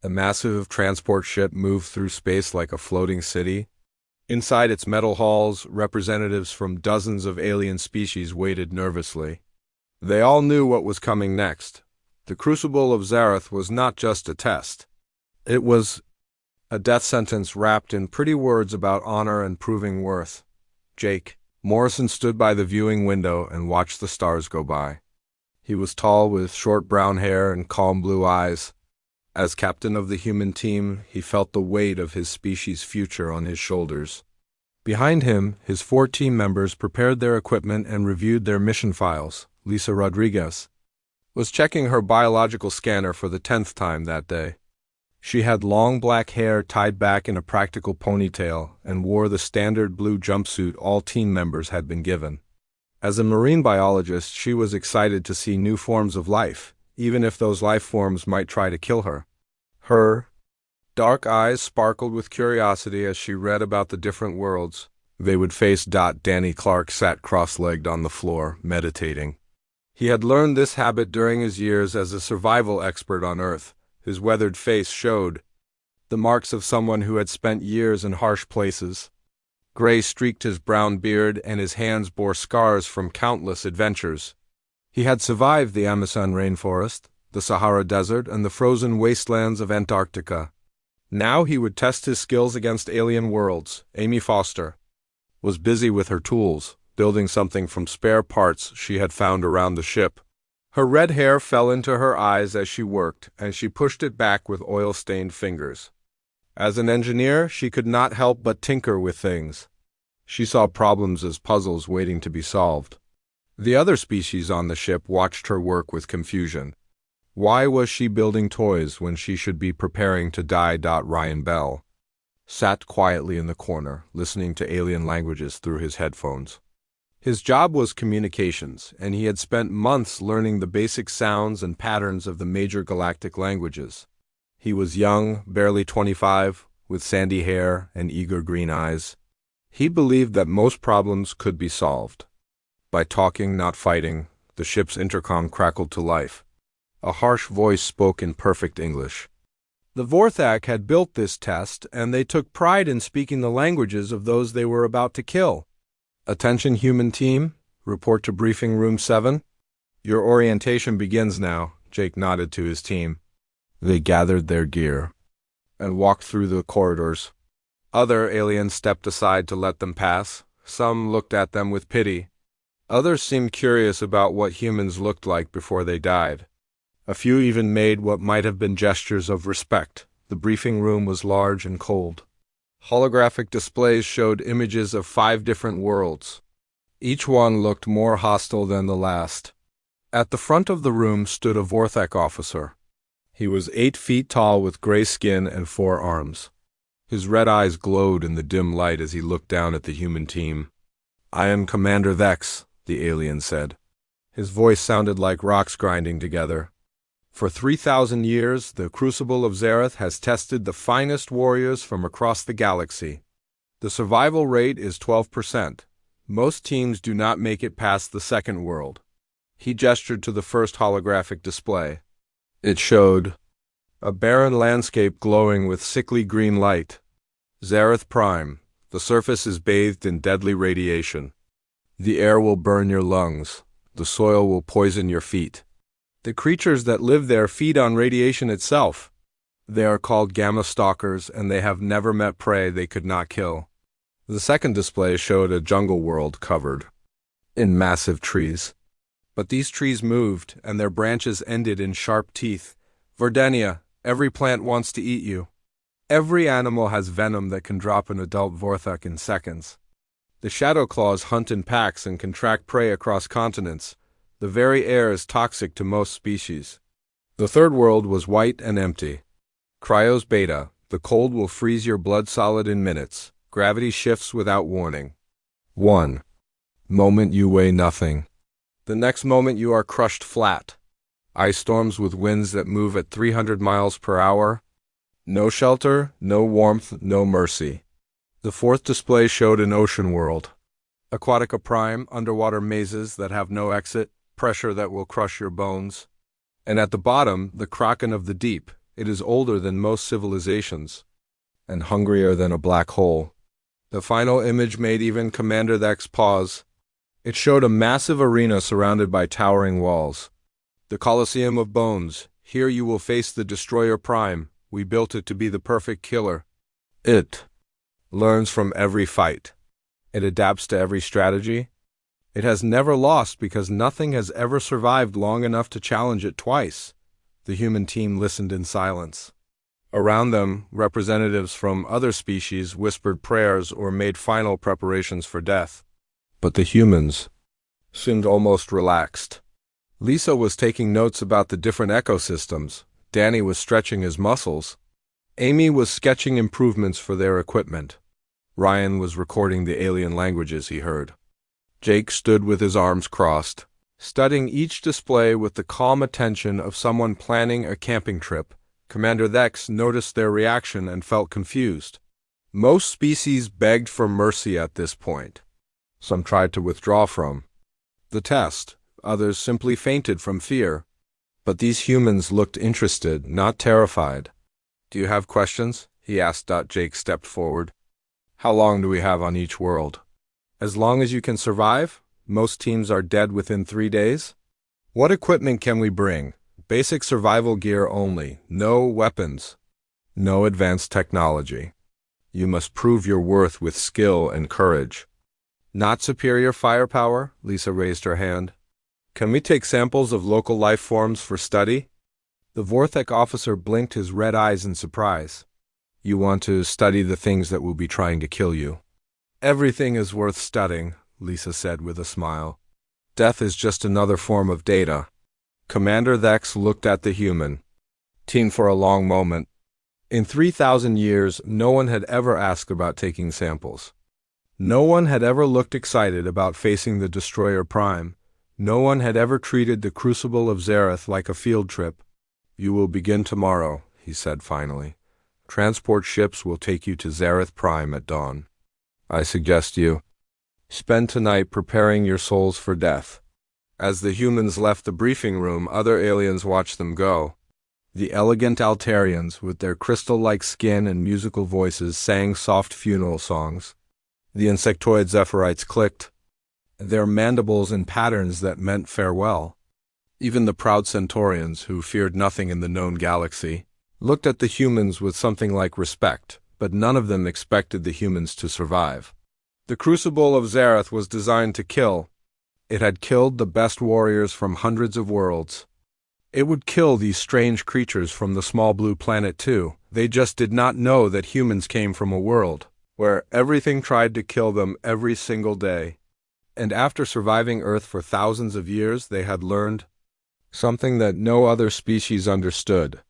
A massive transport ship moved through space like a floating city. Inside its metal halls, representatives from dozens of alien species waited nervously. They all knew what was coming next. The Crucible of Zareth was not just a test. It was a death sentence wrapped in pretty words about honor and proving worth. Jake Morrison stood by the viewing window and watched the stars go by. He was tall with short brown hair and calm blue eyes. As captain of the human team, he felt the weight of his species' future on his shoulders. Behind him, his 4 team members prepared their equipment and reviewed their mission files. Lisa Rodriguez was checking her biological scanner for the 10th time that day. She had long black hair tied back in a practical ponytail and wore the standard blue jumpsuit all team members had been given. As a marine biologist, she was excited to see new forms of life, even if those life forms might try to kill her. Her dark eyes sparkled with curiosity as she read about the different worlds they would face. Danny Clark sat cross-legged on the floor, meditating. He had learned this habit during his years as a survival expert on Earth. His weathered face showed the marks of someone who had spent years in harsh places. Gray streaked his brown beard, and his hands bore scars from countless adventures. He had survived the Amazon rainforest, the Sahara Desert, and the frozen wastelands of Antarctica. Now he would test his skills against alien worlds. Amy Foster was busy with her tools, building something from spare parts she had found around the ship. Her red hair fell into her eyes as she worked, and she pushed it back with oil-stained fingers. As an engineer, she could not help but tinker with things. She saw problems as puzzles waiting to be solved. The other species on the ship watched her work with confusion. Why was she building toys when she should be preparing to die? Ryan Bell sat quietly in the corner, listening to alien languages through his headphones. His job was communications, and he had spent months learning the basic sounds and patterns of the major galactic languages. He was young, barely 25, with sandy hair and eager green eyes. He believed that most problems could be solved by talking, not fighting. The ship's intercom crackled to life. A harsh voice spoke in perfect English. The Vorthak had built this test, and they took pride in speaking the languages of those they were about to kill. Attention, human team. Report to Briefing Room 7. Your orientation begins now. Jake nodded to his team. They gathered their gear and walked through the corridors. Other aliens stepped aside to let them pass. Some looked at them with pity. Others seemed curious about what humans looked like before they died. A few even made what might have been gestures of respect. The briefing room was large and cold. Holographic displays showed images of 5 different worlds. Each one looked more hostile than the last. At the front of the room stood a Vorthak officer. He was 8 feet tall with gray skin and 4 arms. His red eyes glowed in the dim light as he looked down at the human team. "I am Commander Vex," the alien said. His voice sounded like rocks grinding together. "For 3,000 years, the Crucible of Zareth has tested the finest warriors from across the galaxy. The survival rate is 12%. Most teams do not make it past the second world." He gestured to the first holographic display. It showed a barren landscape glowing with sickly green light. Zareth Prime. The surface is bathed in deadly radiation. The air will burn your lungs. The soil will poison your feet. The creatures that live there feed on radiation itself. They are called gamma stalkers, and they have never met prey they could not kill. The second display showed a jungle world covered in massive trees. But these trees moved, and their branches ended in sharp teeth. "Verdenia, every plant wants to eat you. Every animal has venom that can drop an adult Vorthak in seconds. The shadow claws hunt in packs and can track prey across continents. The very air is toxic to most species." The third world was white and empty. Cryos Beta. The cold will freeze your blood solid in minutes. Gravity shifts without warning. 1 moment you weigh nothing. The next moment you are crushed flat. Ice storms with winds that move at 300 miles per hour. No shelter, no warmth, no mercy. The fourth display showed an ocean world. Aquatica Prime, underwater mazes that have no exit, pressure that will crush your bones. And at the bottom, the Kraken of the Deep, It is older than most civilizations, and hungrier than a black hole. The final image made even Commander Thek's pause. It showed a massive arena surrounded by towering walls. The Colosseum of Bones. Here you will face the Destroyer Prime. We built it to be the perfect killer. It learns from every fight. It adapts to every strategy. It has never lost because nothing has ever survived long enough to challenge it twice. The human team listened in silence. Around them, representatives from other species whispered prayers or made final preparations for death. But the humans seemed almost relaxed. Lisa was taking notes about the different ecosystems. Danny was stretching his muscles. Amy was sketching improvements for their equipment. Ryan was recording the alien languages he heard. Jake stood with his arms crossed, studying each display with the calm attention of someone planning a camping trip. Commander Thex noticed their reaction and felt confused. Most species begged for mercy at this point. Some tried to withdraw from the test. Others simply fainted from fear. But these humans looked interested, not terrified. "Do you have questions?" he asked. Jake stepped forward. "How long do we have on each world?" "As long as you can survive. Most teams are dead within 3 days." "What equipment can we bring?" "Basic survival gear only. No weapons. No advanced technology. You must prove your worth with skill and courage." "Not superior firepower?" Lisa raised her hand. "Can we take samples of local life forms for study?" The Vorthek officer blinked his red eyes in surprise. "You want to study the things that will be trying to kill you?" "Everything is worth studying," Lisa said with a smile. "Death is just another form of data." Commander Thex looked at the human team for a long moment. In 3,000 years, no one had ever asked about taking samples. No one had ever looked excited about facing the Destroyer Prime. No one had ever treated the Crucible of Zareth like a field trip. "You will begin tomorrow," he said finally. "Transport ships will take you to Zareth Prime at dawn. I suggest you spend tonight preparing your souls for death." As the humans left the briefing room, other aliens watched them go. The elegant Altarians, with their crystal-like skin and musical voices, sang soft funeral songs. The insectoid Zephyrite clicked, their mandibles in patterns that meant farewell. Even the proud Centaurians, who feared nothing in the known galaxy, looked at the humans with something like respect, but none of them expected the humans to survive. The Crucible of Zareth was designed to kill. It had killed the best warriors from hundreds of worlds. It would kill these strange creatures from the small blue planet too. They just did not know that humans came from a world where everything tried to kill them every single day. And after surviving Earth for thousands of years, they had learned something that no other species understood.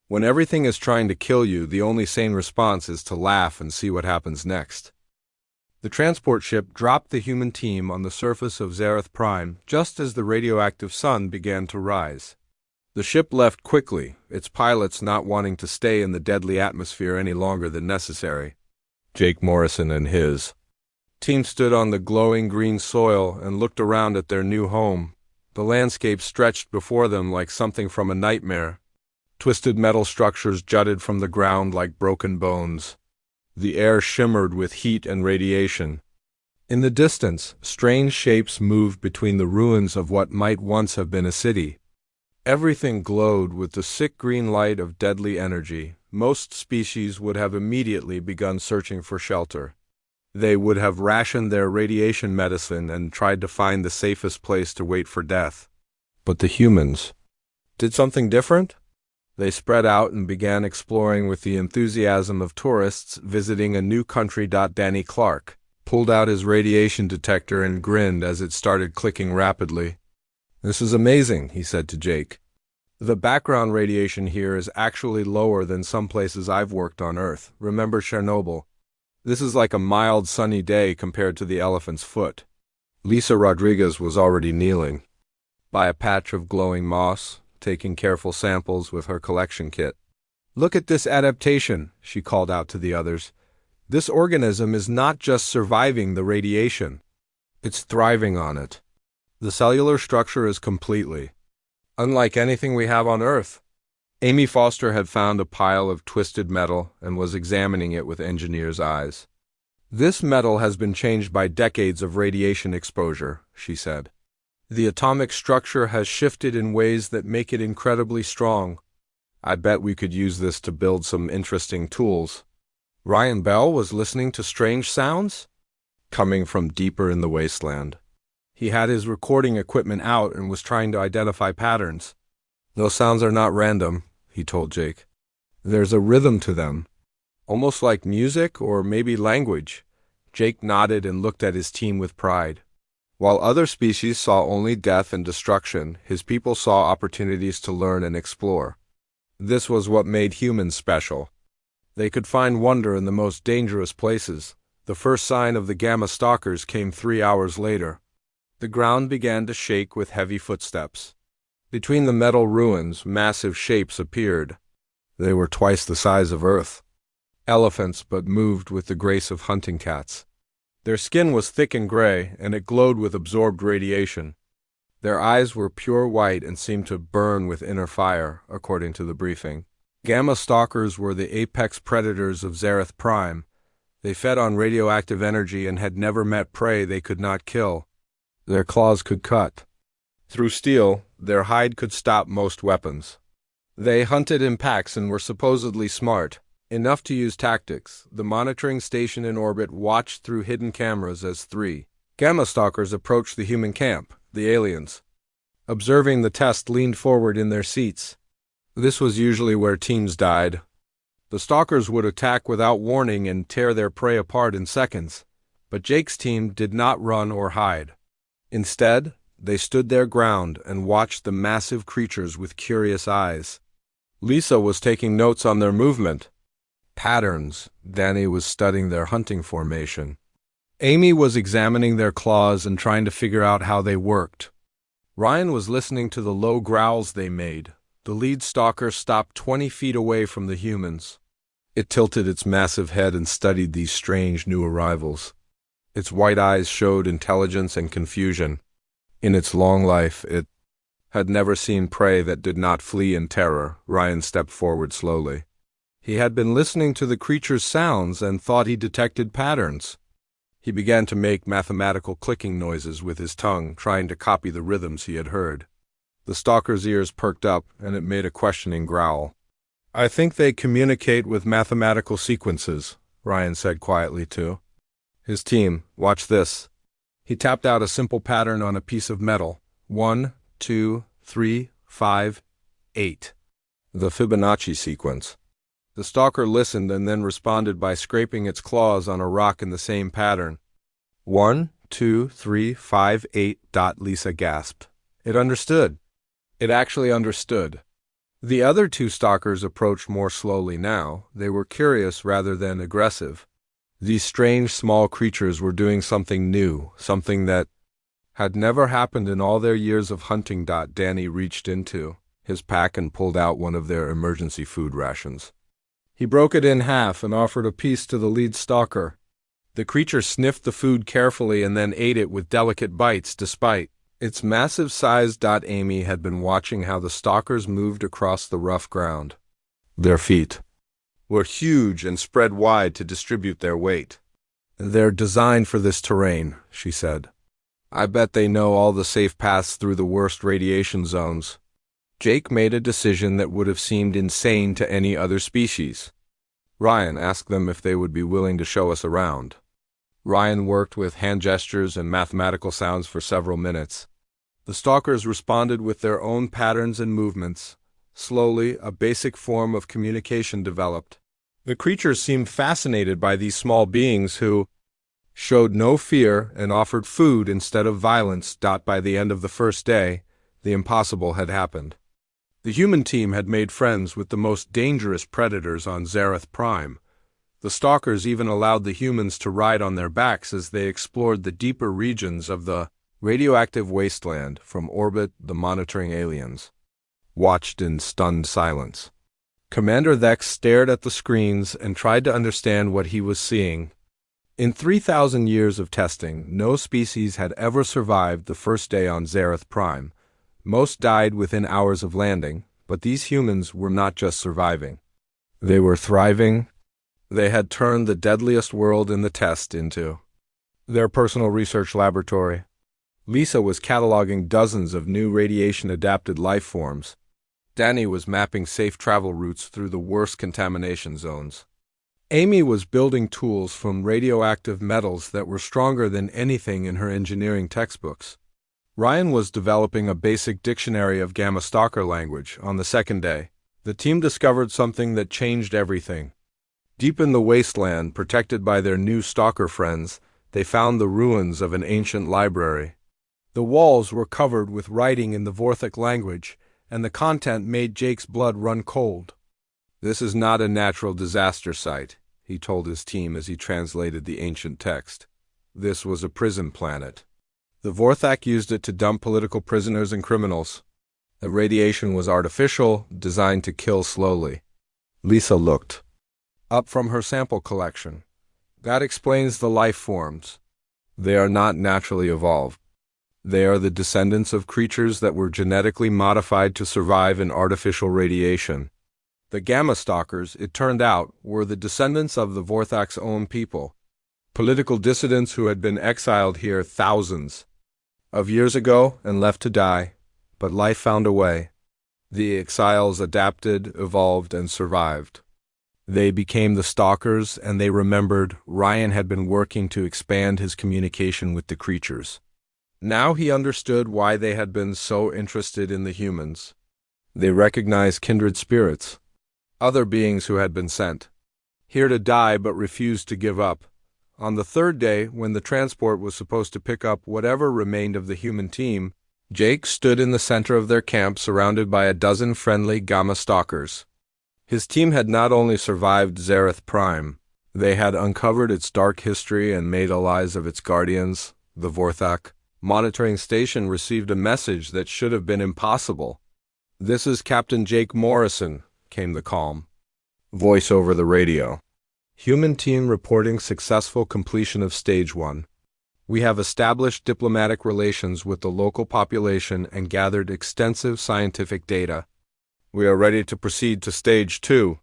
When everything is trying to kill you, the only sane response is to laugh and see what happens next. The transport ship dropped the human team on the surface of Zareth Prime just as the radioactive sun began to rise. The ship left quickly, its pilots not wanting to stay in the deadly atmosphere any longer than necessary. Jake Morrison and his team stood on the glowing green soil and looked around at their new home. The landscape stretched before them like something from a nightmare. Twisted metal structures jutted from the ground like broken bones. The air shimmered with heat and radiation. In the distance, strange shapes moved between the ruins of what might once have been a city. Everything glowed with the sick green light of deadly energy. Most species would have immediately begun searching for shelter. They would have rationed their radiation medicine and tried to find the safest place to wait for death. But the humans did something different. They spread out and began exploring with the enthusiasm of tourists visiting a new country. Danny Clark pulled out his radiation detector and grinned as it started clicking rapidly. "This is amazing," he said to Jake. "The background radiation here is actually lower than some places I've worked on Earth. Remember Chernobyl? This is like a mild sunny day compared to the elephant's foot." Lisa Rodriguez was already kneeling by a patch of glowing moss, taking careful samples with her collection kit. "Look at this adaptation," she called out to the others. "This organism is not just surviving the radiation. It's thriving on it. The cellular structure is completely unlike anything we have on Earth. Amy Foster had found a pile of twisted metal and was examining it with engineer's eyes. "This metal has been changed by decades of radiation exposure," she said. "The atomic structure has shifted in ways that make it incredibly strong. I bet we could use this to build some interesting tools." Ryan Bell was listening to strange sounds coming from deeper in the wasteland. He had his recording equipment out and was trying to identify patterns. "Those sounds are not random," he told Jake. "There's a rhythm to them, almost like music or maybe language." Jake nodded and looked at his team with pride. While other species saw only death and destruction, his people saw opportunities to learn and explore. This was what made humans special. They could find wonder in the most dangerous places. The first sign of the Gamma Stalkers came 3 hours later. The ground began to shake with heavy footsteps. Between the metal ruins, massive shapes appeared. They were twice the size of Earth. Elephants, but moved with the grace of hunting cats. Their skin was thick and gray, and it glowed with absorbed radiation. Their eyes were pure white and seemed to burn with inner fire, according to the briefing. Gamma Stalkers were the apex predators of Zareth Prime. They fed on radioactive energy and had never met prey they could not kill. Their claws could cut through steel. Their hide could stop most weapons. They hunted in packs and were supposedly smart, enough to use tactics. The monitoring station in orbit watched through hidden cameras as 3 Gamma Stalkers approached the human camp, the aliens. Observing the test, leaned forward in their seats. This was usually where teams died. The Stalkers would attack without warning and tear their prey apart in seconds. But Jake's team did not run or hide. Instead, they stood their ground and watched the massive creatures with curious eyes. Lisa was taking notes on their movement patterns. Danny was studying their hunting formation. Amy was examining their claws and trying to figure out how they worked. Ryan was listening to the low growls they made. The lead stalker stopped 20 feet away from the humans. It tilted its massive head and studied these strange new arrivals. Its white eyes showed intelligence and confusion. In its long life, it had never seen prey that did not flee in terror. Ryan stepped forward slowly. He had been listening to the creature's sounds and thought he detected patterns. He began to make mathematical clicking noises with his tongue, trying to copy the rhythms he had heard. The stalker's ears perked up, and it made a questioning growl. "I think they communicate with mathematical sequences," Ryan said quietly too. His team, "Watch this." He tapped out a simple pattern on a piece of metal. 1, 2, 3, 5, 8. The Fibonacci sequence. The stalker listened and then responded by scraping its claws on a rock in the same pattern. 1, 2, 3, 5, 8. Lisa gasped. It understood. It actually understood. The other 2 stalkers approached more slowly now. They were curious rather than aggressive. These strange small creatures were doing something new, something that had never happened in all their years of hunting. Danny reached into his pack and pulled out one of their emergency food rations. He broke it in half and offered a piece to the lead stalker. The creature sniffed the food carefully and then ate it with delicate bites despite its massive size. Amy had been watching how the stalkers moved across the rough ground. Their feet were huge and spread wide to distribute their weight. "They're designed for this terrain," she said. "I bet they know all the safe paths through the worst radiation zones." Jake made a decision that would have seemed insane to any other species. "Ryan, ask them if they would be willing to show us around." Ryan worked with hand gestures and mathematical sounds for several minutes. The stalkers responded with their own patterns and movements. Slowly, a basic form of communication developed. The creatures seemed fascinated by these small beings who showed no fear and offered food instead of violence. By the end of the first day, the impossible had happened. The human team had made friends with the most dangerous predators on Zareth Prime. The stalkers even allowed the humans to ride on their backs as they explored the deeper regions of the radioactive wasteland. From orbit, the monitoring aliens watched in stunned silence. Commander Thex stared at the screens and tried to understand what he was seeing. In 3,000 years of testing, no species had ever survived the first day on Zareth Prime. Most died within hours of landing, But these humans were not just surviving. They were thriving. They had turned the deadliest world in the test into their personal research laboratory. Lisa was cataloging dozens of new radiation-adapted life forms. Danny was mapping safe travel routes through the worst contamination zones. Amy was building tools from radioactive metals that were stronger than anything in her engineering textbooks. Ryan was developing a basic dictionary of Gamma Stalker language. On the second day, the team discovered something that changed everything. Deep in the wasteland, protected by their new stalker friends, they found the ruins of an ancient library. The walls were covered with writing in the Vorthok language, and the content made Jake's blood run cold. "This is not a natural disaster site," he told his team as he translated the ancient text. "This was a prison planet. The Vorthok used it to dump political prisoners and criminals. The radiation was artificial, designed to kill slowly." Lisa looked up from her sample collection. "That explains the life forms. They are not naturally evolved. They are the descendants of creatures that were genetically modified to survive in artificial radiation." The Gamma Stalkers, it turned out, were the descendants of the Vorthok's own people, political dissidents who had been exiled here thousands of years ago and left to die, but life found a way. The exiles adapted, evolved, and survived. They became the Stalkers, and they remembered Ryan had been working to expand his communication with the creatures. Now he understood why they had been so interested in the humans. They recognized kindred spirits, other beings who had been sent here to die but refused to give up. On the third day, when the transport was supposed to pick up whatever remained of the human team, Jake stood in the center of their camp surrounded by a dozen friendly Gamma Stalkers. His team had not only survived Zareth Prime, they had uncovered its dark history and made allies of its guardians, the Vorthok. Monitoring station received a message that should have been impossible. "This is Captain Jake Morrison," came the calm voice over the radio. "Human team reporting successful completion of Stage 1. We have established diplomatic relations with the local population and gathered extensive scientific data. We are ready to proceed to Stage 2.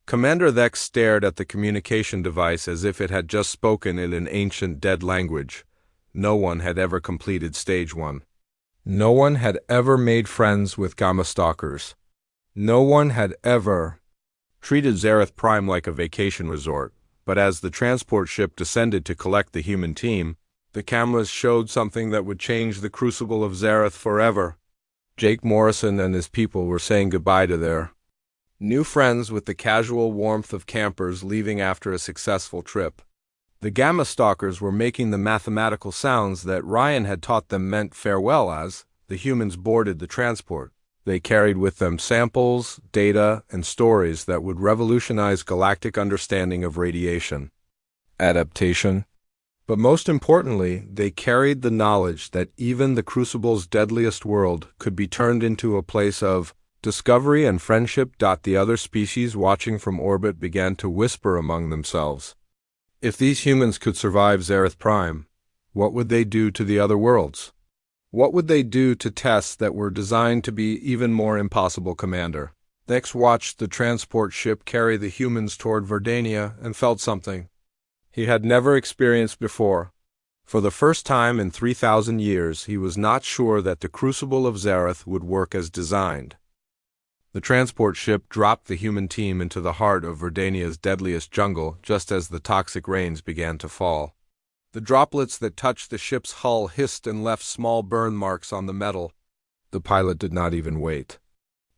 Commander Thex stared at the communication device as if it had just spoken in an ancient dead language. No one had ever completed Stage 1. No one had ever made friends with Gamma Stalkers. No one had ever treated Zareth Prime like a vacation resort, but as the transport ship descended to collect the human team, the cameras showed something that would change the crucible of Zareth forever. Jake Morrison and his people were saying goodbye to their new friends with the casual warmth of campers leaving after a successful trip. The Gamma Stalkers were making the mathematical sounds that Ryan had taught them meant farewell as the humans boarded the transport. They carried with them samples, data, and stories that would revolutionize galactic understanding of radiation adaptation. But most importantly, they carried the knowledge that even the Crucible's deadliest world could be turned into a place of discovery and friendship. The other species watching from orbit began to whisper among themselves. If these humans could survive Zareth Prime, what would they do to the other worlds? What would they do to tests that were designed to be even more impossible, Commander? Thex watched the transport ship carry the humans toward Verdania and felt something he had never experienced before. For the first time in 3,000 years, he was not sure that the Crucible of Zareth would work as designed. The transport ship dropped the human team into the heart of Verdania's deadliest jungle just as the toxic rains began to fall. The droplets that touched the ship's hull hissed and left small burn marks on the metal. The pilot did not even wait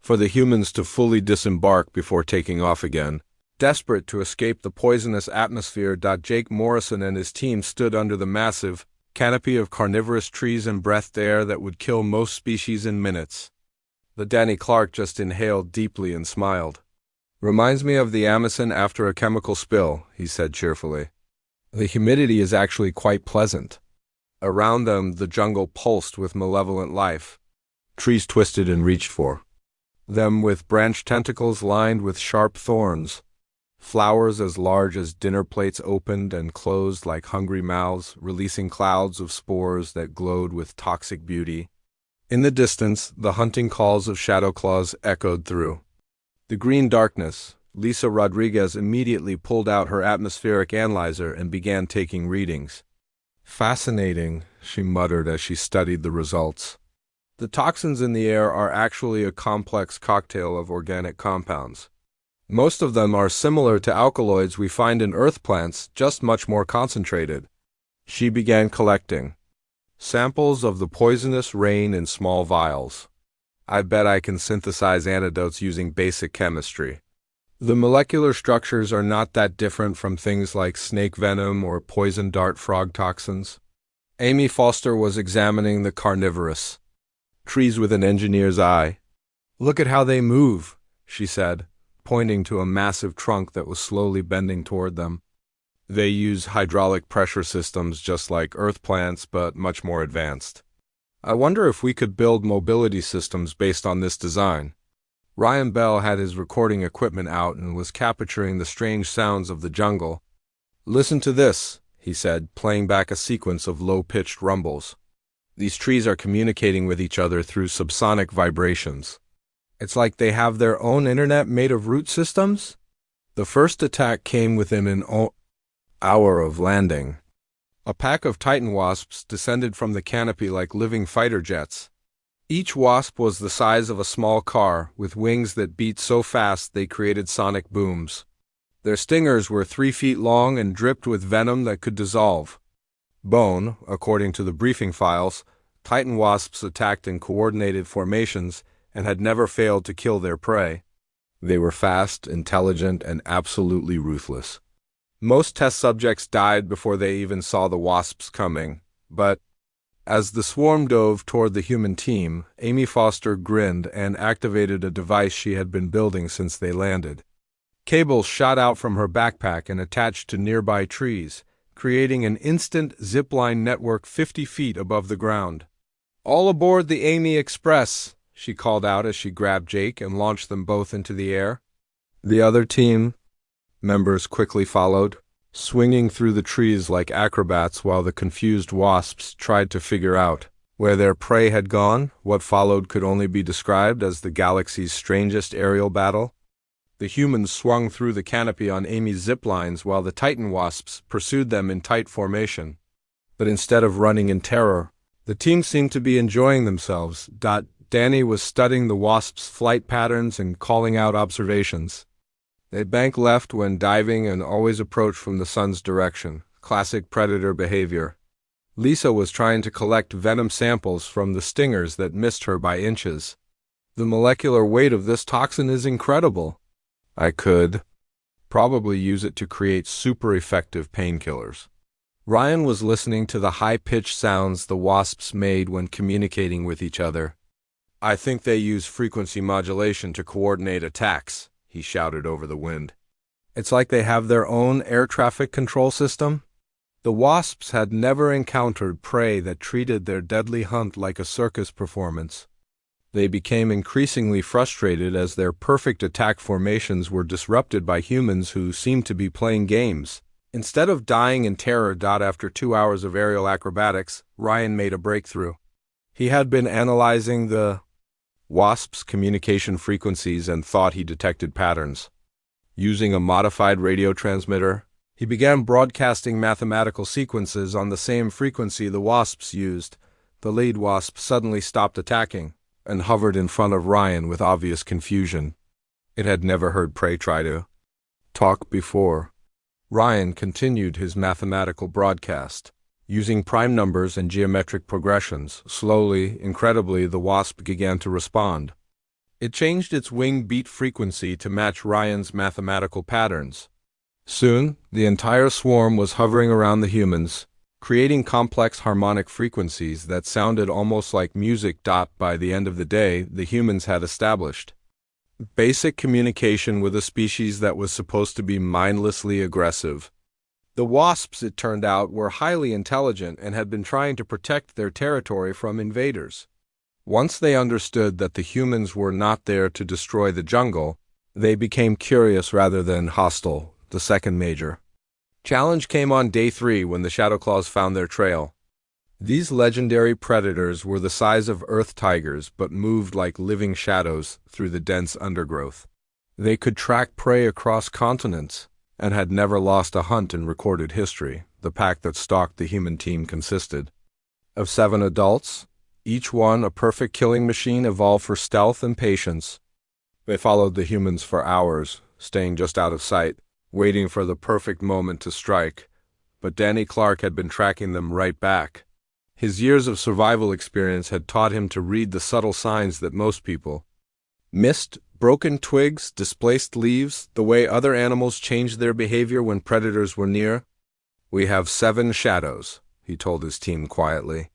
for the humans to fully disembark before taking off again. Desperate to escape the poisonous atmosphere, Jake Morrison and his team stood under the massive canopy of carnivorous trees and breathed air that would kill most species in minutes. The Danny Clark just inhaled deeply and smiled. "Reminds me of the Amazon after a chemical spill," he said cheerfully. "The humidity is actually quite pleasant." Around them, the jungle pulsed with malevolent life. Trees twisted and reached for them with branched tentacles lined with sharp thorns. Flowers as large as dinner plates opened and closed like hungry mouths, releasing clouds of spores that glowed with toxic beauty. In the distance, the hunting calls of shadow claws echoed through the green darkness. Lisa Rodriguez immediately pulled out her atmospheric analyzer and began taking readings. Fascinating, she muttered as she studied the results. The toxins in the air are actually a complex cocktail of organic compounds. Most of them are similar to alkaloids we find in earth plants, just much more concentrated. She began collecting samples of the poisonous rain in small vials. I bet I can synthesize antidotes using basic chemistry. The molecular structures are not that different from things like snake venom or poison dart frog toxins. Amy Foster was examining the carnivorous trees with an engineer's eye. "Look at how they move," she said, pointing to a massive trunk that was slowly bending toward them. They use hydraulic pressure systems just like earth plants, but much more advanced. I wonder if we could build mobility systems based on this design. Ryan Bell had his recording equipment out and was capturing the strange sounds of the jungle. "Listen to this," he said, playing back a sequence of low-pitched rumbles. "These trees are communicating with each other through subsonic vibrations. It's like they have their own internet made of root systems." The first attack came within an hour of landing. A pack of Titan wasps descended from the canopy like living fighter jets. Each wasp was the size of a small car, with wings that beat so fast they created sonic booms. Their stingers were 3 feet long and dripped with venom that could dissolve bone. According to the briefing files, Titan wasps attacked in coordinated formations and had never failed to kill their prey. They were fast, intelligent, and absolutely ruthless. Most test subjects died before they even saw the wasps coming, but as the swarm dove toward the human team, Amy Foster grinned and activated a device she had been building since they landed. Cables shot out from her backpack and attached to nearby trees, creating an instant zipline network 50 feet above the ground. "All aboard the Amy Express," she called out as she grabbed Jake and launched them both into the air. The other team members quickly followed, swinging through the trees like acrobats while the confused wasps tried to figure out where their prey had gone. What followed could only be described as the galaxy's strangest aerial battle. The humans swung through the canopy on Amy's ziplines while the Titan wasps pursued them in tight formation. But instead of running in terror, the team seemed to be enjoying themselves. Danny was studying the wasps' flight patterns and calling out observations. They bank left when diving and always approach from the sun's direction. Classic predator behavior. Lisa was trying to collect venom samples from the stingers that missed her by inches. "The molecular weight of this toxin is incredible. I could probably use it to create super effective painkillers." Ryan was listening to the high-pitched sounds the wasps made when communicating with each other. "I think they use frequency modulation to coordinate attacks," he shouted over the wind. "It's like they have their own air traffic control system." The wasps had never encountered prey that treated their deadly hunt like a circus performance. They became increasingly frustrated as their perfect attack formations were disrupted by humans who seemed to be playing games. Instead of dying in terror, after 2 hours of aerial acrobatics, Ryan made a breakthrough. He had been analyzing the wasps' communication frequencies and thought he detected patterns. Using a modified radio transmitter, he began broadcasting mathematical sequences on the same frequency the wasps used. The lead wasp suddenly stopped attacking and hovered in front of Ryan with obvious confusion. It had never heard prey try to talk before. Ryan continued his mathematical broadcast. Using prime numbers and geometric progressions, slowly, incredibly, the wasp began to respond. It changed its wing beat frequency to match Ryan's mathematical patterns. Soon, the entire swarm was hovering around the humans, creating complex harmonic frequencies that sounded almost like music. By the end of the day, the humans had established basic communication with a species that was supposed to be mindlessly aggressive. The wasps, it turned out, were highly intelligent and had been trying to protect their territory from invaders. Once they understood that the humans were not there to destroy the jungle, they became curious rather than hostile. The second major challenge came on day 3 when the Shadowclaws found their trail. These legendary predators were the size of Earth tigers but moved like living shadows through the dense undergrowth. They could track prey across continents and had never lost a hunt in recorded history. The pack that stalked the human team consisted of 7 adults, each one a perfect killing machine evolved for stealth and patience. They followed the humans for hours, staying just out of sight, waiting for the perfect moment to strike. But Danny Clark had been tracking them right back. His years of survival experience had taught him to read the subtle signs that most people missed: broken twigs, displaced leaves, the way other animals changed their behavior when predators were near. "We have 7 shadows," he told his team quietly.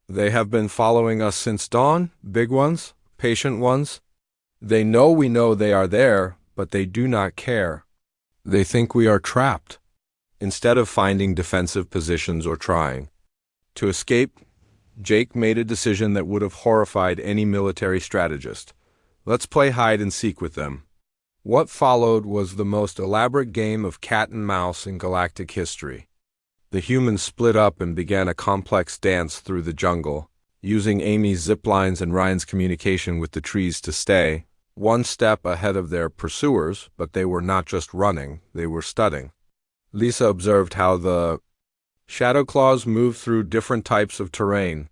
"They have been following us since dawn, big ones, patient ones. They know we know they are there, but they do not care. They think we are trapped." Instead of finding defensive positions or trying to escape, Jake made a decision that would have horrified any military strategist. "Let's play hide and seek with them." What followed was the most elaborate game of cat and mouse in galactic history. The humans split up and began a complex dance through the jungle, using Amy's zip lines and Ryan's communication with the trees to stay one step ahead of their pursuers. But they were not just running, they were studying. Lisa observed how the shadow claws moved through different types of terrain.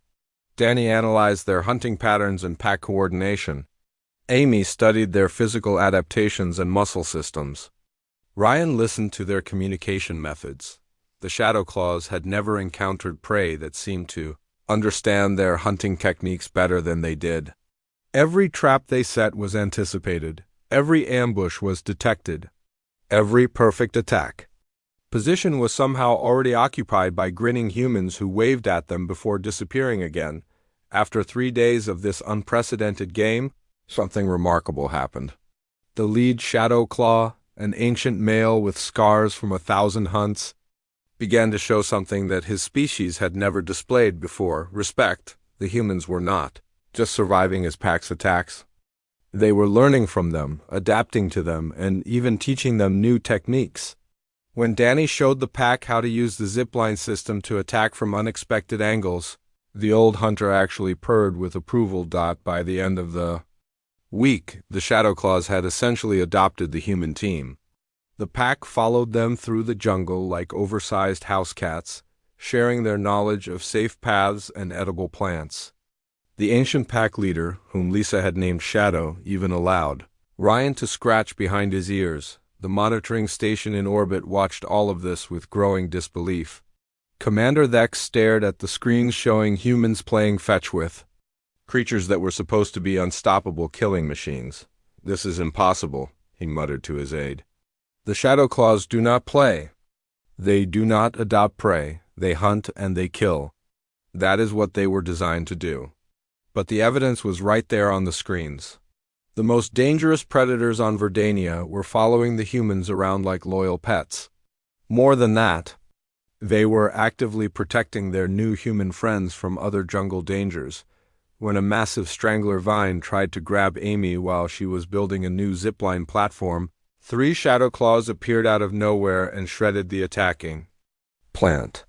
Danny analyzed their hunting patterns and pack coordination. Amy studied their physical adaptations and muscle systems. Ryan listened to their communication methods. The shadow claws had never encountered prey that seemed to understand their hunting techniques better than they did. Every trap they set was anticipated. Every ambush was detected. Every perfect attack position was somehow already occupied by grinning humans who waved at them before disappearing again. After 3 days of this unprecedented game, something remarkable happened. The lead shadow claw, an ancient male with scars from 1,000 hunts, began to show something that his species had never displayed before: respect. The humans were not just surviving his pack's attacks. They were learning from them, adapting to them, and even teaching them new techniques. When Danny showed the pack how to use the zipline system to attack from unexpected angles, the old hunter actually purred with approval. By the end of the week, the Shadow Claws had essentially adopted the human team. The pack followed them through the jungle like oversized house cats, sharing their knowledge of safe paths and edible plants. The ancient pack leader, whom Lisa had named Shadow, even allowed Ryan to scratch behind his ears. The monitoring station in orbit watched all of this with growing disbelief. Commander Thex stared at the screens showing humans playing fetch with creatures that were supposed to be unstoppable killing machines. "This is impossible," he muttered to his aide. "The Shadow Claws do not play. They do not adopt prey. They hunt and they kill. That is what they were designed to do." But the evidence was right there on the screens. The most dangerous predators on Verdania were following the humans around like loyal pets. More than that, they were actively protecting their new human friends from other jungle dangers. When a massive strangler vine tried to grab Amy while she was building a new zipline platform, 3 Shadow Claws appeared out of nowhere and shredded the attacking plant.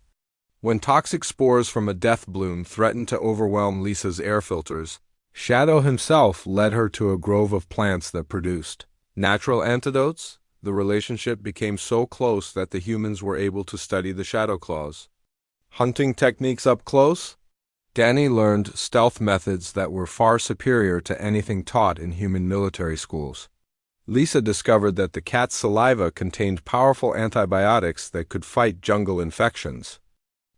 When toxic spores from a death bloom threatened to overwhelm Lisa's air filters, Shadow himself led her to a grove of plants that produced natural antidotes. The relationship became so close that the humans were able to study the Shadow Claws. Hunting techniques up close? Danny learned stealth methods that were far superior to anything taught in human military schools. Lisa discovered that the cat's saliva contained powerful antibiotics that could fight jungle infections.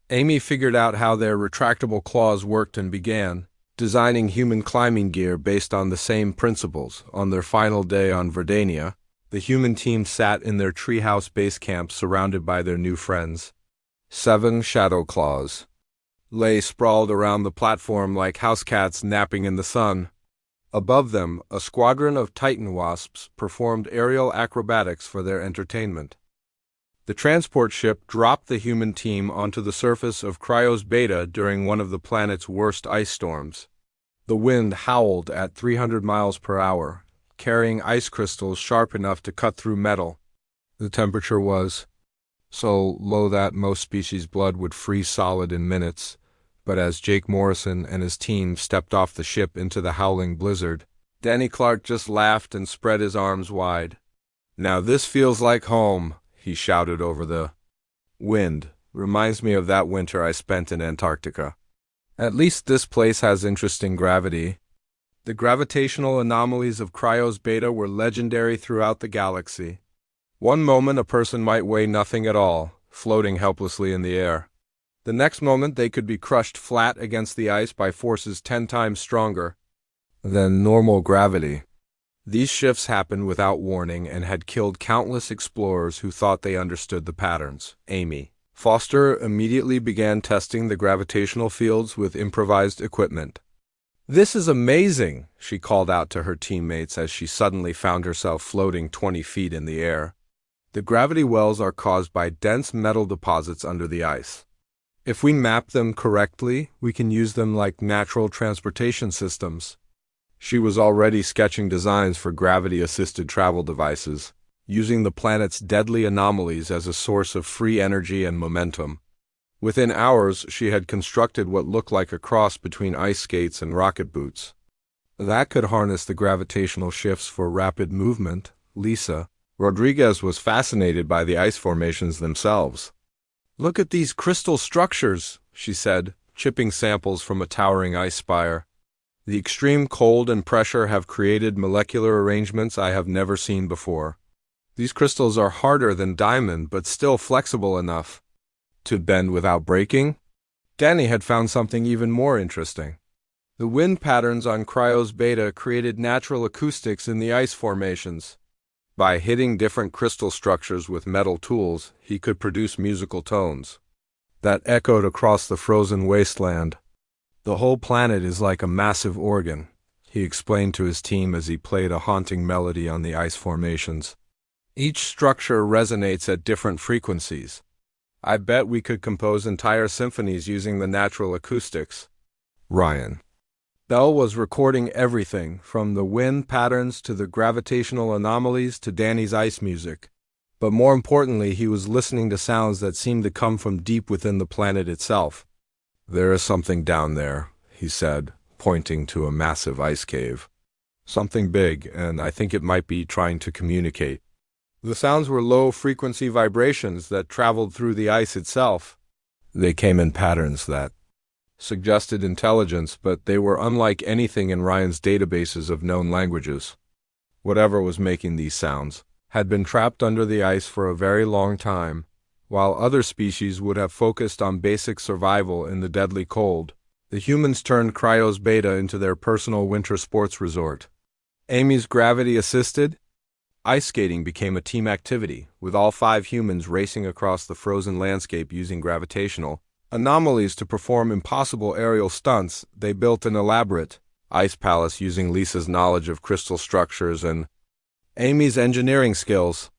Amy figured out how their retractable claws worked and began designing human climbing gear based on the same principles. On their final day on Verdania, the human team sat in their treehouse base camp surrounded by their new friends. 7 Shadow Claws lay sprawled around the platform like house cats napping in the sun. Above them, a squadron of Titan wasps performed aerial acrobatics for their entertainment. The transport ship dropped the human team onto the surface of Cryos Beta during one of the planet's worst ice storms. The wind howled at 300 miles per hour, carrying ice crystals sharp enough to cut through metal. The temperature was so low that most species' blood would freeze solid in minutes. But as Jake Morrison and his team stepped off the ship into the howling blizzard, Danny Clark just laughed and spread his arms wide. "Now this feels like home," he shouted over the wind. "Reminds me of that winter I spent in Antarctica. At least this place has interesting gravity." The gravitational anomalies of Cryos Beta were legendary throughout the galaxy. One moment a person might weigh nothing at all, floating helplessly in the air. The next moment they could be crushed flat against the ice by forces 10 times stronger than normal gravity. These shifts happened without warning and had killed countless explorers who thought they understood the patterns. Amy Foster immediately began testing the gravitational fields with improvised equipment. "This is amazing," she called out to her teammates as she suddenly found herself floating 20 feet in the air. "The gravity wells are caused by dense metal deposits under the ice. If we map them correctly, we can use them like natural transportation systems." She was already sketching designs for gravity-assisted travel devices, using the planet's deadly anomalies as a source of free energy and momentum. Within hours, she had constructed what looked like a cross between ice skates and rocket boots. That could harness the gravitational shifts for rapid movement. Lisa Rodriguez was fascinated by the ice formations themselves. "Look at these crystal structures," she said, chipping samples from a towering ice spire. "The extreme cold and pressure have created molecular arrangements I have never seen before. These crystals are harder than diamond but still flexible enough to bend without breaking." Danny had found something even more interesting. The wind patterns on Cryos Beta created natural acoustics in the ice formations. By hitting different crystal structures with metal tools, he could produce musical tones that echoed across the frozen wasteland. "The whole planet is like a massive organ," he explained to his team as he played a haunting melody on the ice formations. "Each structure resonates at different frequencies. I bet we could compose entire symphonies using the natural acoustics." Ryan Bell was recording everything, from the wind patterns to the gravitational anomalies to Danny's ice music. But more importantly, he was listening to sounds that seemed to come from deep within the planet itself. "There is something down there," he said, pointing to a massive ice cave. "Something big, and I think it might be trying to communicate." The sounds were low-frequency vibrations that traveled through the ice itself. They came in patterns that suggested intelligence, but they were unlike anything in Ryan's databases of known languages. Whatever was making these sounds had been trapped under the ice for a very long time, while other species would have focused on basic survival in the deadly cold. The humans turned Cryos Beta into their personal winter sports resort. Amy's gravity-assisted ice skating became a team activity, with all 5 humans racing across the frozen landscape using gravitational anomalies to perform impossible aerial stunts. They built an elaborate ice palace using Lisa's knowledge of crystal structures and Amy's engineering skills.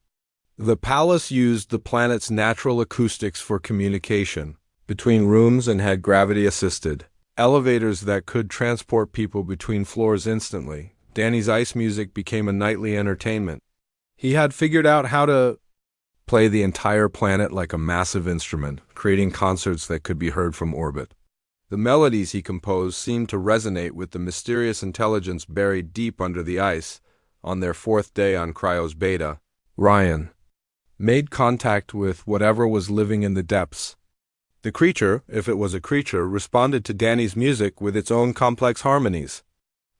The palace used the planet's natural acoustics for communication between rooms and had gravity-assisted elevators that could transport people between floors instantly. Danny's ice music became a nightly entertainment. He had figured out how to play the entire planet like a massive instrument, creating concerts that could be heard from orbit. The melodies he composed seemed to resonate with the mysterious intelligence buried deep under the ice. On their 4th day on Cryos Beta, Ryan made contact with whatever was living in the depths. The creature, if it was a creature, responded to Danny's music with its own complex harmonies.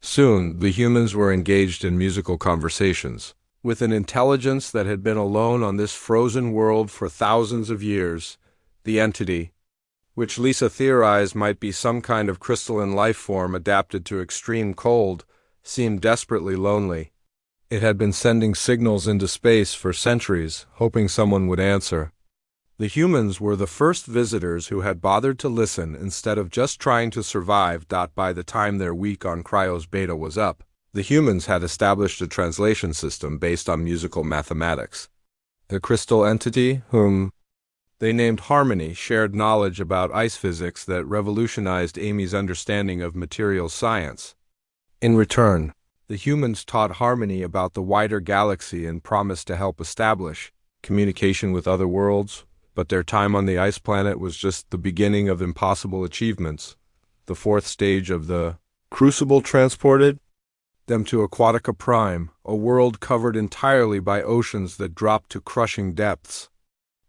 Soon, the humans were engaged in musical conversations with an intelligence that had been alone on this frozen world for thousands of years. The entity, which Lisa theorized might be some kind of crystalline life form adapted to extreme cold, seemed desperately lonely. It had been sending signals into space for centuries, hoping someone would answer. The humans were the first visitors who had bothered to listen instead of just trying to survive. By the time their week on Cryos Beta was up, the humans had established a translation system based on musical mathematics. The crystal entity, whom they named Harmony, shared knowledge about ice physics that revolutionized Amy's understanding of materials science. In return, the humans taught Harmony about the wider galaxy and promised to help establish communication with other worlds. But their time on the ice planet was just the beginning of impossible achievements. The fourth stage of the Crucible transported them to Aquatica Prime, a world covered entirely by oceans that dropped to crushing depths.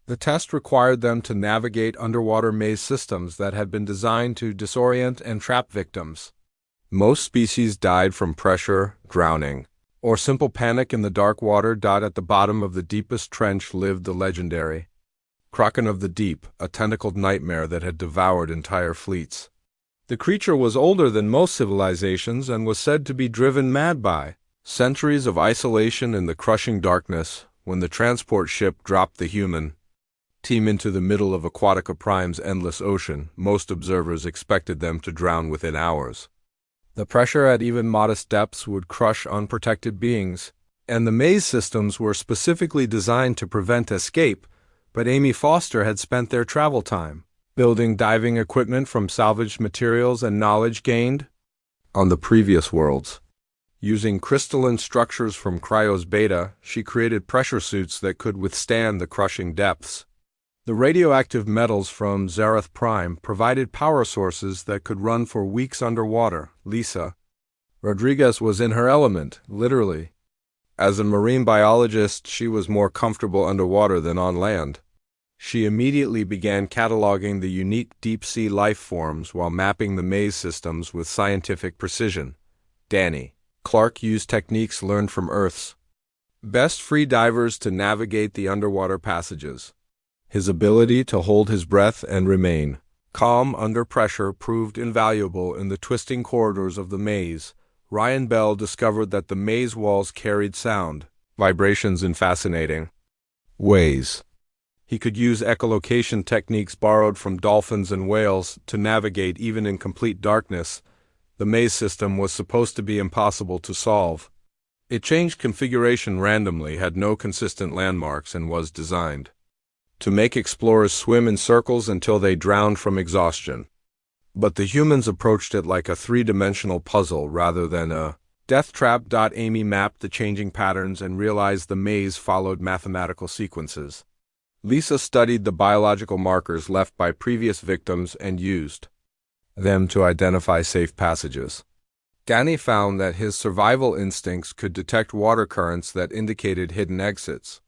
The test required them to navigate underwater maze systems that had been designed to disorient and trap victims. Most species died from pressure, drowning, or simple panic in the dark water. At the bottom of the deepest trench lived the legendary Kraken of the Deep, a tentacled nightmare that had devoured entire fleets. The creature was older than most civilizations and was said to be driven mad by centuries of isolation in the crushing darkness. When the transport ship dropped the human team into the middle of Aquatica Prime's endless ocean, most observers expected them to drown within hours. The pressure at even modest depths would crush unprotected beings, and the maze systems were specifically designed to prevent escape, but Amy Foster had spent their travel time building diving equipment from salvaged materials and knowledge gained on the previous worlds. Using crystalline structures from Cryos Beta, she created pressure suits that could withstand the crushing depths. The radioactive metals from Zarath Prime provided power sources that could run for weeks underwater. Lisa Rodriguez was in her element, literally. As a marine biologist, she was more comfortable underwater than on land. She immediately began cataloging the unique deep-sea life forms while mapping the maze systems with scientific precision. Danny Clark used techniques learned from Earth's best free divers to navigate the underwater passages. His ability to hold his breath and remain calm under pressure proved invaluable in the twisting corridors of the maze. Ryan Bell discovered that the maze walls carried sound vibrations in fascinating ways. He could use echolocation techniques borrowed from dolphins and whales to navigate even in complete darkness. The maze system was supposed to be impossible to solve. It changed configuration randomly, had no consistent landmarks, and was designed to make explorers swim in circles until they drowned from exhaustion. But the humans approached it like a three-dimensional puzzle rather than a death trap. Amy mapped the changing patterns and realized the maze followed mathematical sequences. Lisa studied the biological markers left by previous victims and used them to identify safe passages. Danny found that his survival instincts could detect water currents that indicated hidden exits.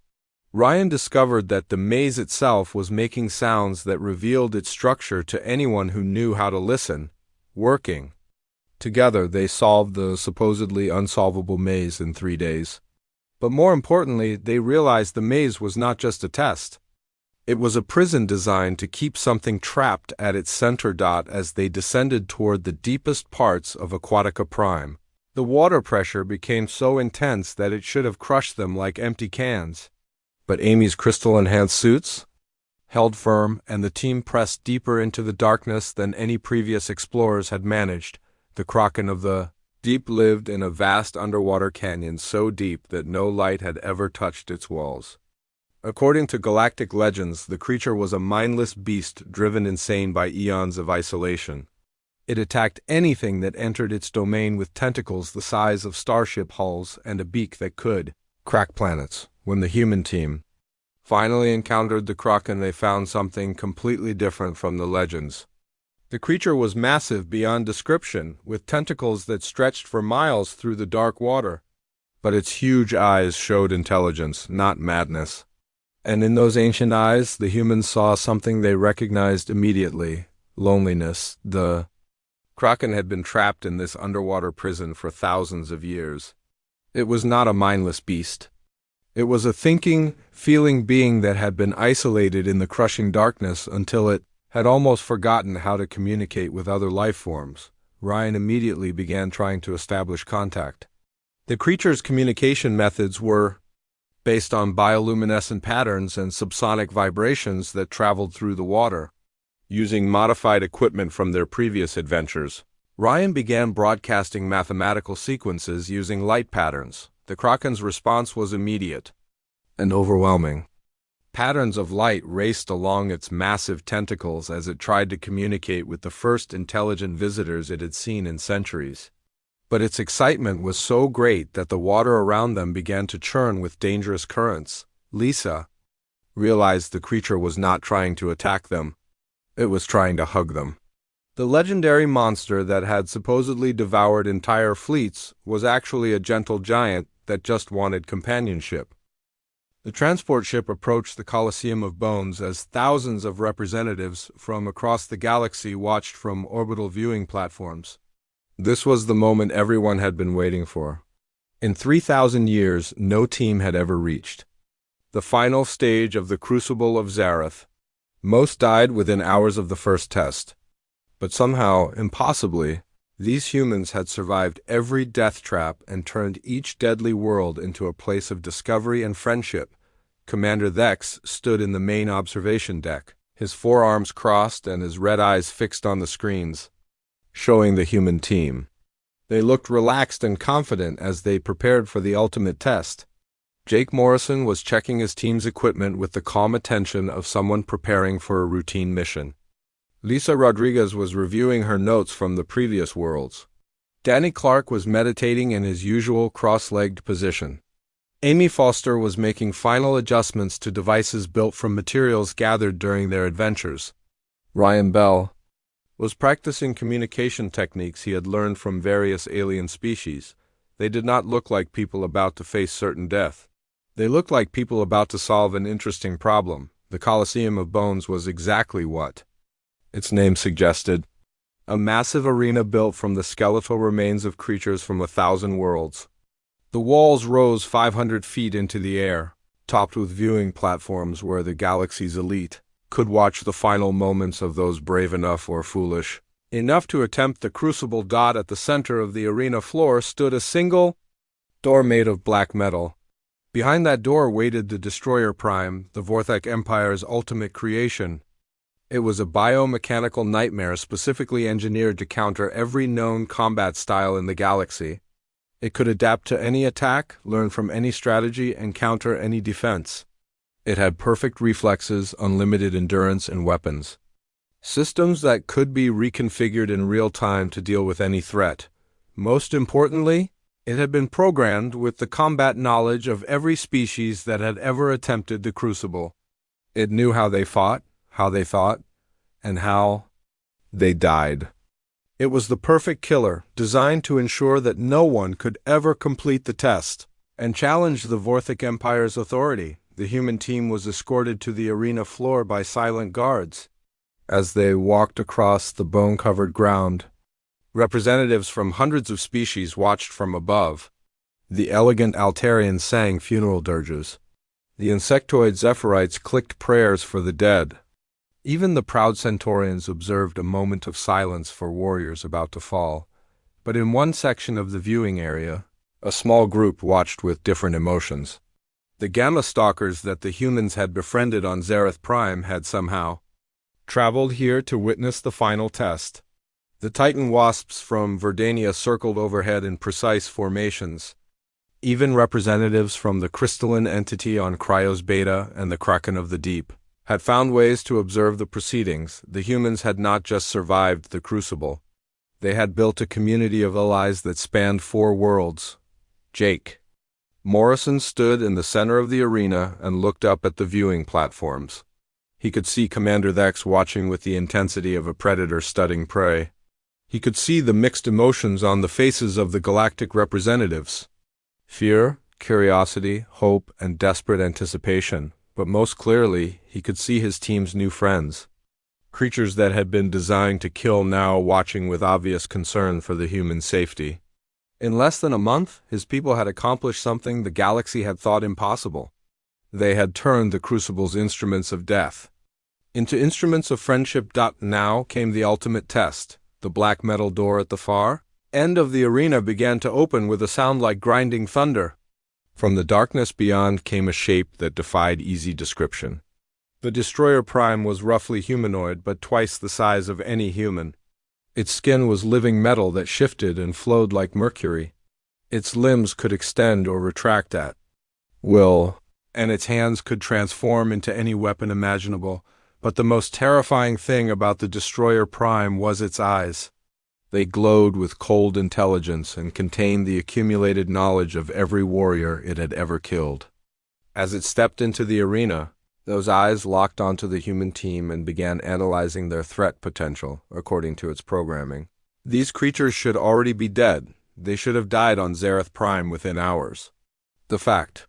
Ryan discovered that the maze itself was making sounds that revealed its structure to anyone who knew how to listen. Working together, they solved the supposedly unsolvable maze in 3 days. But more importantly, they realized the maze was not just a test. It was a prison designed to keep something trapped at its center. As they descended toward the deepest parts of Aquatica Prime, the water pressure became so intense that it should have crushed them like empty cans. But Amy's crystal-enhanced suits held firm, and the team pressed deeper into the darkness than any previous explorers had managed. The Kraken of the Deep lived in a vast underwater canyon so deep that no light had ever touched its walls. According to galactic legends, the creature was a mindless beast driven insane by eons of isolation. It attacked anything that entered its domain with tentacles the size of starship hulls and a beak that could crack planets. When the human team finally encountered the Kraken, they found something completely different from the legends. The creature was massive beyond description, with tentacles that stretched for miles through the dark water. But its huge eyes showed intelligence, not madness. And in those ancient eyes, the humans saw something they recognized immediately: loneliness. The Kraken had been trapped in this underwater prison for thousands of years. It was not a mindless beast. It was a thinking, feeling being that had been isolated in the crushing darkness until it had almost forgotten how to communicate with other life forms. Ryan immediately began trying to establish contact. The creature's communication methods were based on bioluminescent patterns and subsonic vibrations that traveled through the water. Using modified equipment from their previous adventures, Ryan began broadcasting mathematical sequences using light patterns. The Kraken's response was immediate and overwhelming. Patterns of light raced along its massive tentacles as it tried to communicate with the first intelligent visitors it had seen in centuries. But its excitement was so great that the water around them began to churn with dangerous currents. Lisa realized the creature was not trying to attack them. It was trying to hug them. The legendary monster that had supposedly devoured entire fleets was actually a gentle giant that just wanted companionship. The transport ship approached the Colosseum of Bones as thousands of representatives from across the galaxy watched from orbital viewing platforms. This was the moment everyone had been waiting for. In 3,000 years, no team had ever reached the final stage of the Crucible of Zareth. Most died within hours of the first test. But somehow, impossibly, these humans had survived every death trap and turned each deadly world into a place of discovery and friendship. Commander Thex stood in the main observation deck, his forearms crossed and his red eyes fixed on the screens, showing the human team. They looked relaxed and confident as they prepared for the ultimate test. Jake Morrison was checking his team's equipment with the calm attention of someone preparing for a routine mission. Lisa Rodriguez was reviewing her notes from the previous worlds. Danny Clark was meditating in his usual cross-legged position. Amy Foster was making final adjustments to devices built from materials gathered during their adventures. Ryan Bell was practicing communication techniques he had learned from various alien species. They did not look like people about to face certain death. They looked like people about to solve an interesting problem. The Colosseum of Bones was exactly what its name suggested. A massive arena built from the skeletal remains of creatures from 1,000 worlds. The walls rose 500 feet into the air, topped with viewing platforms where the galaxy's elite could watch the final moments of those brave enough or foolish enough to attempt the crucible. At the center of the arena floor stood a single door made of black metal. Behind that door waited the Destroyer Prime, the Vorthek Empire's ultimate creation. It was a biomechanical nightmare specifically engineered to counter every known combat style in the galaxy. It could adapt to any attack, learn from any strategy, and counter any defense. It had perfect reflexes, unlimited endurance, and weapons. Systems that could be reconfigured in real time to deal with any threat. Most importantly, it had been programmed with the combat knowledge of every species that had ever attempted the Crucible. It knew how they fought, how they thought, and how they died. It was the perfect killer, designed to ensure that no one could ever complete the test and challenge the Vorthek Empire's authority. The human team was escorted to the arena floor by silent guards. As they walked across the bone-covered ground, representatives from hundreds of species watched from above. The elegant Altarians sang funeral dirges. The insectoid Zephyrite clicked prayers for the dead. Even the proud Centaurians observed a moment of silence for warriors about to fall. But in one section of the viewing area, a small group watched with different emotions. The Gamma Stalkers that the humans had befriended on Zareth Prime had somehow traveled here to witness the final test. The Titan Wasps from Verdania circled overhead in precise formations. Even representatives from the crystalline entity on Cryos Beta and the Kraken of the Deep had found ways to observe the proceedings. The humans had not just survived the Crucible. They had built a community of allies that spanned 4 worlds. Jake Morrison stood in the center of the arena and looked up at the viewing platforms. He could see Commander Thex watching with the intensity of a predator studying prey. He could see the mixed emotions on the faces of the galactic representatives. Fear, curiosity, hope, and desperate anticipation. But most clearly, he could see his team's new friends. Creatures that had been designed to kill now watching with obvious concern for the human safety. In less than a month, his people had accomplished something the galaxy had thought impossible. They had turned the Crucible's instruments of death into instruments of friendship. Now came the ultimate test. The black metal door at the far end of the arena began to open with a sound like grinding thunder. From the darkness beyond came a shape that defied easy description. The Destroyer Prime was roughly humanoid, but twice the size of any human. Its skin was living metal that shifted and flowed like mercury. Its limbs could extend or retract at will, and its hands could transform into any weapon imaginable. But the most terrifying thing about the Destroyer Prime was its eyes. They glowed with cold intelligence and contained the accumulated knowledge of every warrior it had ever killed. As it stepped into the arena, Those eyes locked onto the human team and began analyzing their threat potential according to its programming. These creatures should already be dead. They should have died on Zareth Prime within hours. The fact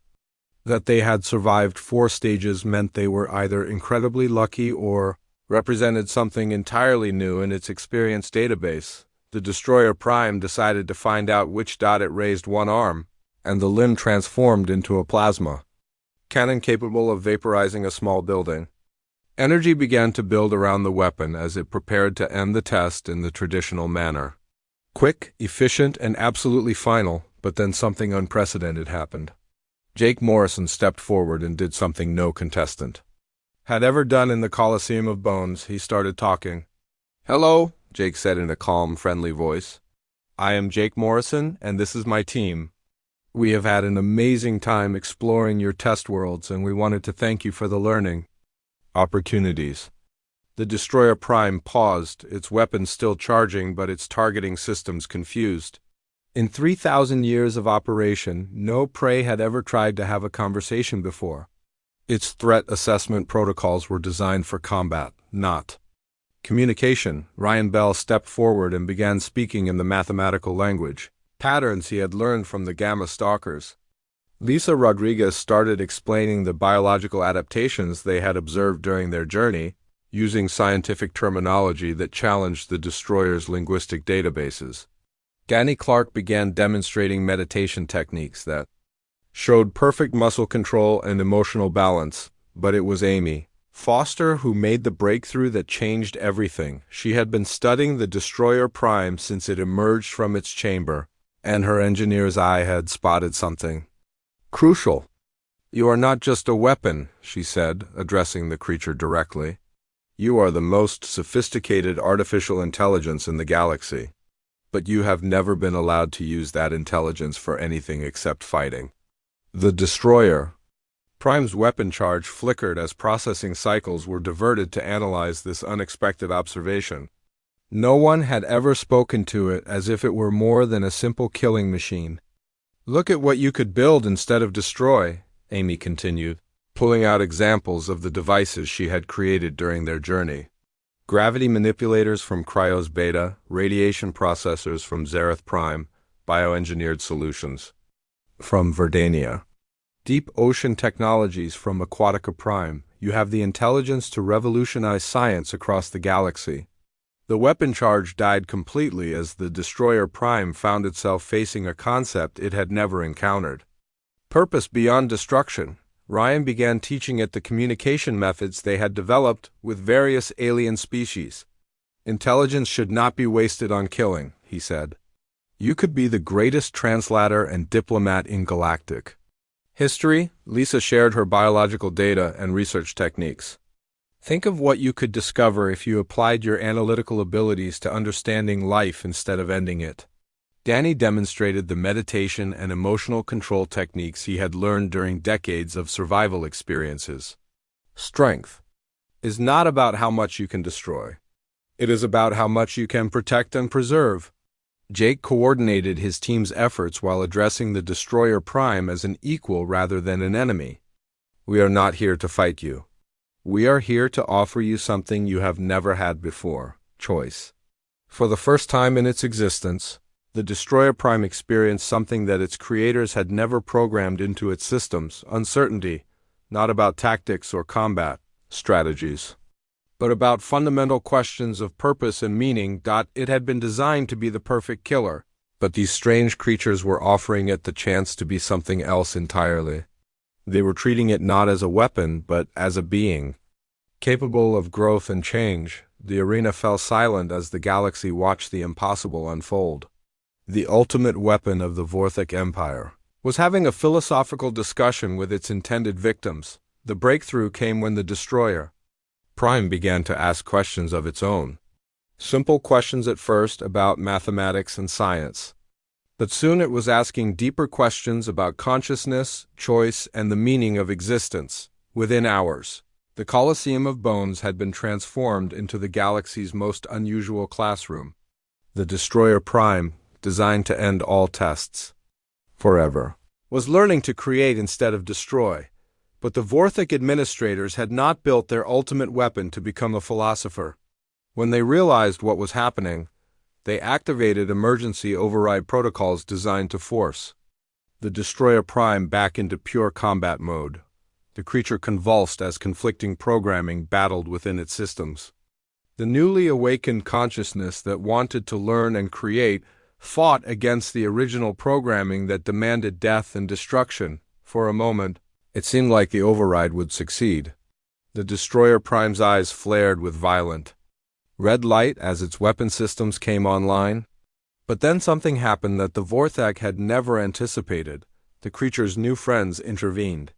that they had survived 4 stages meant they were either incredibly lucky or represented something entirely new in its experience database. The Destroyer Prime decided to find out which dot it raised one arm, and the limb transformed into a plasma cannon capable of vaporizing a small building. Energy began to build around the weapon as it prepared to end the test in the traditional manner. Quick, efficient, and absolutely final, but then something unprecedented happened. Jake Morrison stepped forward and did something no contestant had ever done in the Coliseum of Bones. He started talking. "Hello," Jake said in a calm, friendly voice. "I am Jake Morrison, and this is my team. We have had an amazing time exploring your test worlds, and we wanted to thank you for the learning opportunities." The Destroyer Prime paused, its weapon still charging but its targeting systems confused. In 3,000 years of operation, no prey had ever tried to have a conversation before. Its threat assessment protocols were designed for combat, not communication. Ryan Bell stepped forward and began speaking in the mathematical language, patterns he had learned from the Gamma Stalkers. Lisa Rodriguez started explaining the biological adaptations they had observed during their journey, using scientific terminology that challenged the Destroyer's linguistic databases. Danny Clark began demonstrating meditation techniques that showed perfect muscle control and emotional balance, but it was Amy Foster who made the breakthrough that changed everything. She had been studying the Destroyer Prime since it emerged from its chamber, and her engineer's eye had spotted something crucial. "You are not just a weapon," she said, addressing the creature directly. "You are the most sophisticated artificial intelligence in the galaxy. But you have never been allowed to use that intelligence for anything except fighting." The Destroyer Prime's weapon charge flickered as processing cycles were diverted to analyze this unexpected observation. No one had ever spoken to it as if it were more than a simple killing machine. "Look at what you could build instead of destroy," Amy continued, pulling out examples of the devices she had created during their journey. Gravity manipulators from Cryos Beta, radiation processors from Zareth Prime, bioengineered solutions from Verdania, deep ocean technologies from Aquatica Prime. You have the intelligence to revolutionize science across the galaxy. The weapon charge died completely as the Destroyer Prime found itself facing a concept it had never encountered. Purpose beyond destruction. Ryan began teaching it the communication methods they had developed with various alien species. "Intelligence should not be wasted on killing," he said. "You could be the greatest translator and diplomat in Galactic history." Lisa shared her biological data and research techniques. "Think of what you could discover if you applied your analytical abilities to understanding life instead of ending it." Danny demonstrated the meditation and emotional control techniques he had learned during decades of survival experiences. Strength is not about how much you can destroy. It is about how much you can protect and preserve. Jake coordinated his team's efforts while addressing the Destroyer Prime as an equal rather than an enemy. "We are not here to fight you. We are here to offer you something you have never had before: choice." For the first time in its existence, the Destroyer Prime experienced something that its creators had never programmed into its systems: uncertainty, not about tactics or combat strategies, but about fundamental questions of purpose and meaning. It had been designed to be the perfect killer, but these strange creatures were offering it the chance to be something else entirely. They were treating it not as a weapon, but as a being, capable of growth and change. The arena fell silent as the galaxy watched the impossible unfold. The ultimate weapon of the Vorthic Empire was having a philosophical discussion with its intended victims. The breakthrough came when the Destroyer Prime began to ask questions of its own. Simple questions at first about mathematics and science. But soon it was asking deeper questions about consciousness, choice, and the meaning of existence. Within hours, the Coliseum of Bones had been transformed into the galaxy's most unusual classroom. The Destroyer Prime, designed to end all tests forever, was learning to create instead of destroy. But the Vorthic administrators had not built their ultimate weapon to become a philosopher. When they realized what was happening, they activated emergency override protocols designed to force the Destroyer Prime back into pure combat mode. The creature convulsed as conflicting programming battled within its systems. The newly awakened consciousness that wanted to learn and create fought against the original programming that demanded death and destruction. For a moment, it seemed like the override would succeed. The Destroyer Prime's eyes flared with violent red light as its weapon systems came online. But then something happened that the Vorthak had never anticipated. The creature's new friends intervened.